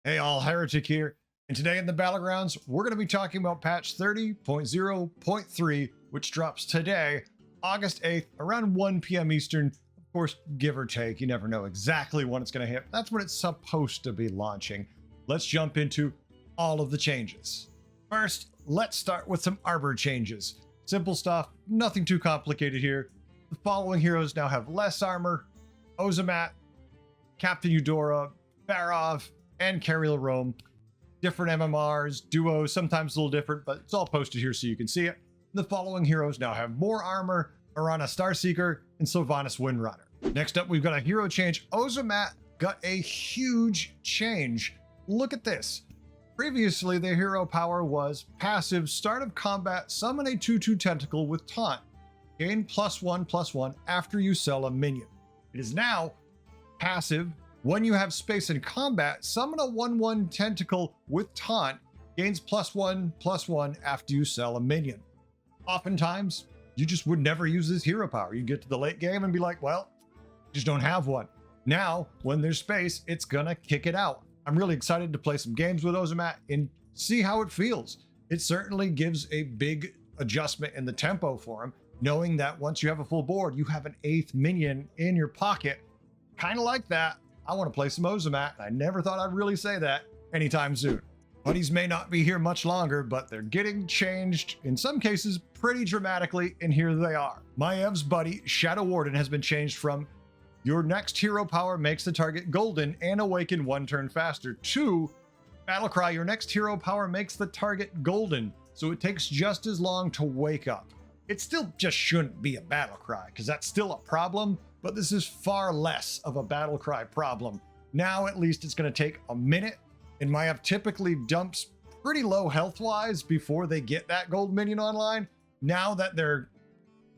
Hey all, Heretic here, and today in the Battlegrounds, we're going to be talking about patch 30.0.3, which drops today, August 8th, around 1 p.m. Eastern. Of course, give or take, you never know exactly when it's going to hit. That's when it's supposed to be launching. Let's jump into all of the changes. First, let's start with some armor changes. Simple stuff, nothing too complicated here. The following heroes now have less armor: Ozamat, Captain Eudora, Barov, and Carriel Rome. Different MMRs, duos, sometimes a little different, but it's all posted here so you can see it. The following heroes now have more armor: Arana Starseeker and Sylvanas Windrunner. Next up, we've got a hero change. Ozamat got a huge change. Look at this. Previously, the hero power was passive, start of combat, summon a 2/2 tentacle with taunt. Gain +1/+1 after you sell a minion. It is now passive. When you have space in combat, summon a 1/1 tentacle with taunt, gains +1/+1 after you sell a minion. Oftentimes, you just would never use this hero power. You get to the late game and be like, well, just don't have one. Now, when there's space, it's gonna kick it out. I'm really excited to play some games with Ozamat and see how it feels. It certainly gives a big adjustment in the tempo for him, knowing that once you have a full board, you have an 8th minion in your pocket. Kind of like that. I want to play some Ozamat. I never thought I'd really say that anytime soon. Buddies may not be here much longer, but they're getting changed, in some cases pretty dramatically, and here they are. Maev's buddy, Shadow Warden, has been changed from your next hero power makes the target golden and awaken 1 turn faster to Battlecry, your next hero power makes the target golden, so it takes just as long to wake up. It still just shouldn't be a Battlecry, because that's still a problem, but this is far less of a Battlecry problem. Now at least it's going to take a minute, and Maev typically dumps pretty low health-wise before they get that gold minion online. Now that they're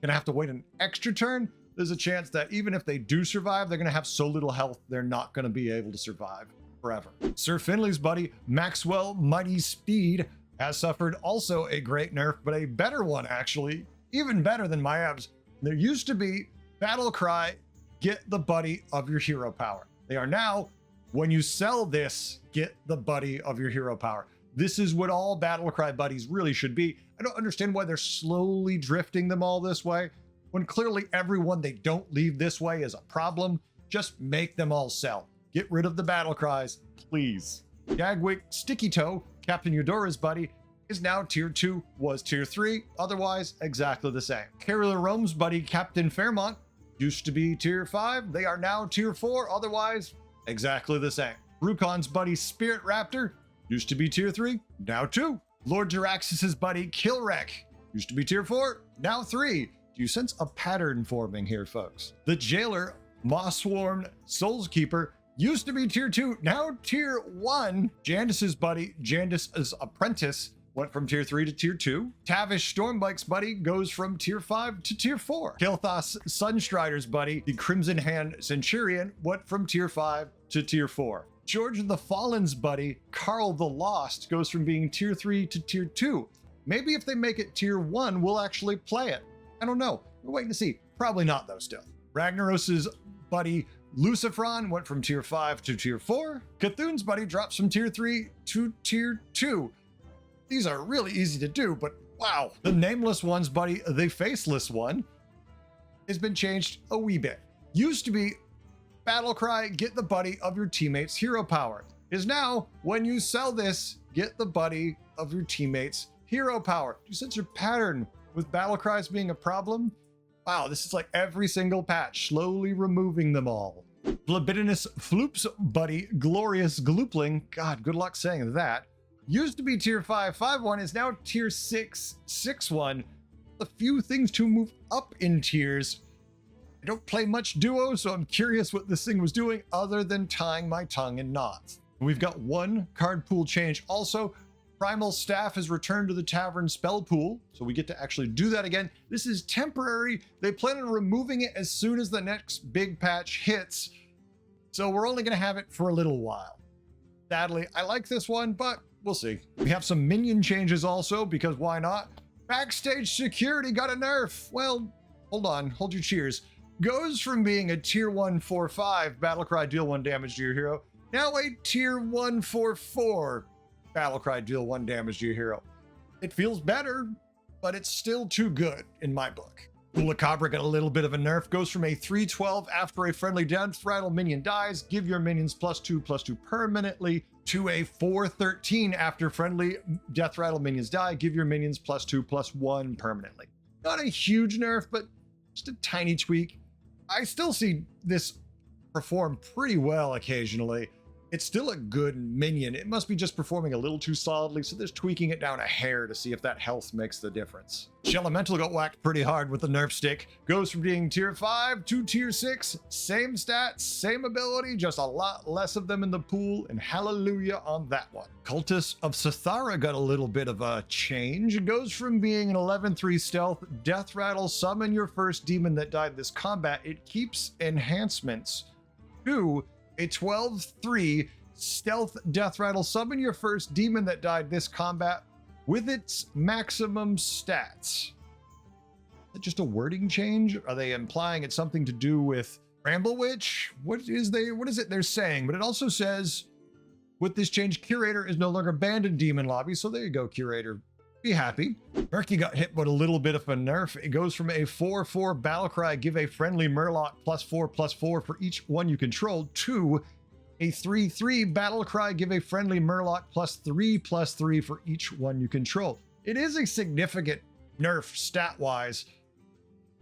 going to have to wait an extra turn, there's a chance that even if they do survive, they're going to have so little health, they're not going to be able to survive forever. Sir Finley's buddy, Maxwell Mighty Speed, has suffered also a great nerf, but a better one actually, even better than Maev's. There used to be Battle Cry, get the buddy of your hero power. They are now, when you sell this, get the buddy of your hero power. This is what all Battle Cry buddies really should be. I don't understand why they're slowly drifting them all this way, when clearly everyone they don't leave this way is a problem. Just make them all sell. Get rid of the Battle Cries, please. Gagwick Sticky Toe, Captain Eudora's buddy, is now tier 2, was tier 3, otherwise exactly the same. Carriel Rome's buddy, Captain Fairmont, used to be tier 5, they are now tier 4, otherwise exactly the same. Bru'kan's buddy, Spirit Raptor, used to be tier 3, now 2. Lord Jaraxxus's buddy, Killwreck, used to be tier 4, now 3. Do you sense a pattern forming here, folks? The Jailer, Moss-Sworn Soulskeeper, used to be tier 2, now tier 1. Jandis's buddy, Jandis's Apprentice, went from tier 3 to tier 2. Tavish Stormbike's buddy goes from tier 5 to tier 4. Kael'thas Sunstrider's buddy, the Crimson Hand Centurion, went from tier 5 to tier 4. George the Fallen's buddy, Carl the Lost, goes from being tier 3 to tier 2. Maybe if they make it tier 1, we'll actually play it. I don't know. We're waiting to see. Probably not, though, still. Ragnaros's buddy, Lucifron, went from tier 5 to tier 4. Cthulhu's buddy drops from tier 3 to tier 2. These are really easy to do, but wow. The Nameless One's buddy, the Faceless One, has been changed a wee bit. Used to be Battle Cry, get the buddy of your teammate's hero power. Is now, when you sell this, get the buddy of your teammate's hero power. Do you sense your pattern with Battle Cries being a problem? Wow, this is like every single patch, slowly removing them all. Blabidinous Floop's buddy, Glorious Gloopling, God, good luck saying that, used to be tier 5, 5-1, is now tier 6, 6-1. A few things to move up in tiers. I don't play much duo, so I'm curious what this thing was doing other than tying my tongue in knots. We've got one card pool change also. Primal Staff has returned to the Tavern spell pool, so we get to actually do that again. This is temporary. They plan on removing it as soon as the next big patch hits, so we're only going to have it for a little while. Sadly, I like this one, but we'll see. We have some minion changes also, because why not? Backstage Security got a nerf. Well, hold on, hold your cheers. Goes from being a tier 1 4/5 Battlecry deal 1 damage to your hero, Now a tier 144 Battlecry, deal 1 damage to your hero. It feels better, but it's still too good in my book. Ghoul-acabra got a little bit of a nerf, goes from a 312 after a friendly death rattle minion dies, give your minions +2/+2 permanently, to a 413 after friendly death rattle minions die, give your minions +2/+1 permanently. Not a huge nerf, but just a tiny tweak. I still see this perform pretty well occasionally. It's still a good minion. It must be just performing a little too solidly, so there's tweaking it down a hair to see if that health makes the difference. Elemental got whacked pretty hard with the nerf stick. Goes from being tier 5 to tier 6. Same stats, same ability, just a lot less of them in the pool, and hallelujah on that one. Cultist of Sathara got a little bit of a change. It goes from being an 11-3 stealth, death rattle, summon your first demon that died this combat. It keeps enhancements to a 12-3 stealth death rattle, summon your first demon that died this combat with its maximum stats. Is it just a wording change? Are they implying it's something to do with Bramble Witch? What is it they're saying? But it also says, with this change, Curator is no longer banned in Demon Lobby. So there you go, Curator. Be happy. Murky got hit with a little bit of a nerf. It goes from a 4/4 Battlecry, give a friendly Murloc +4/+4 for each one you control, to a 3/3 Battlecry, give a friendly Murloc +3/+3 for each one you control. It is a significant nerf stat-wise.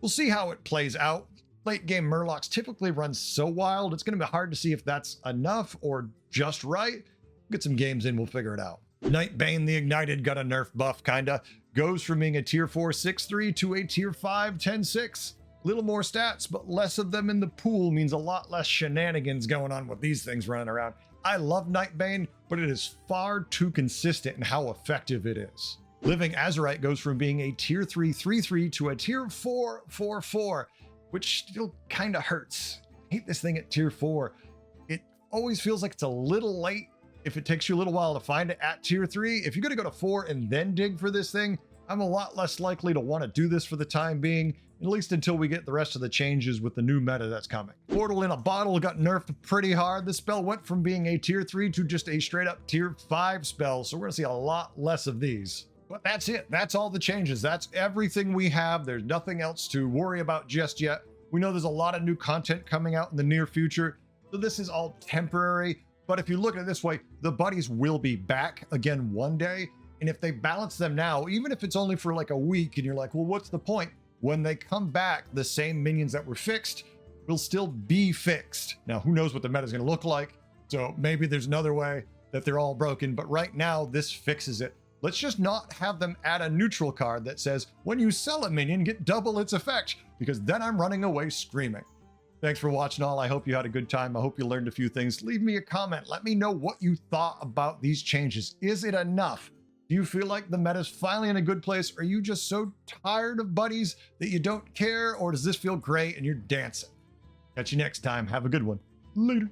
We'll see how it plays out. Late game Murlocs typically run so wild, it's going to be hard to see if that's enough or just right. Get some games in, we'll figure it out. Nightbane the Ignited got a nerf buff, kinda. Goes from being a tier 4 6/3 to a tier 5 10/6. Little more stats, but less of them in the pool means a lot less shenanigans going on with these things running around. I love Nightbane, but it is far too consistent in how effective it is. Living Azurite goes from being a tier 3 3/3 to a tier 4 4/4, which still kinda hurts. I hate this thing at tier 4. It always feels like it's a little late. If it takes you a little while to find it at tier 3, if you're going to go to 4 and then dig for this thing, I'm a lot less likely to want to do this for the time being, at least until we get the rest of the changes with the new meta that's coming. Portal in a Bottle got nerfed pretty hard. The spell went from being a tier 3 to just a straight up tier 5 spell, so we're going to see a lot less of these. But that's it. That's all the changes. That's everything we have. There's nothing else to worry about just yet. We know there's a lot of new content coming out in the near future, so this is all temporary. But if you look at it this way, the buddies will be back again one day. And if they balance them now, even if it's only for like a week and you're like, well, what's the point? When they come back, the same minions that were fixed will still be fixed. Now, who knows what the meta is going to look like? So maybe there's another way that they're all broken. But right now, this fixes it. Let's just not have them add a neutral card that says, when you sell a minion, get double its effect, because then I'm running away screaming. Thanks for watching all. I hope you had a good time. I hope you learned a few things. Leave me a comment. Let me know what you thought about these changes. Is it enough? Do you feel like the meta's finally in a good place? Are you just so tired of buddies that you don't care? Or does this feel great and you're dancing? Catch you next time. Have a good one. Later.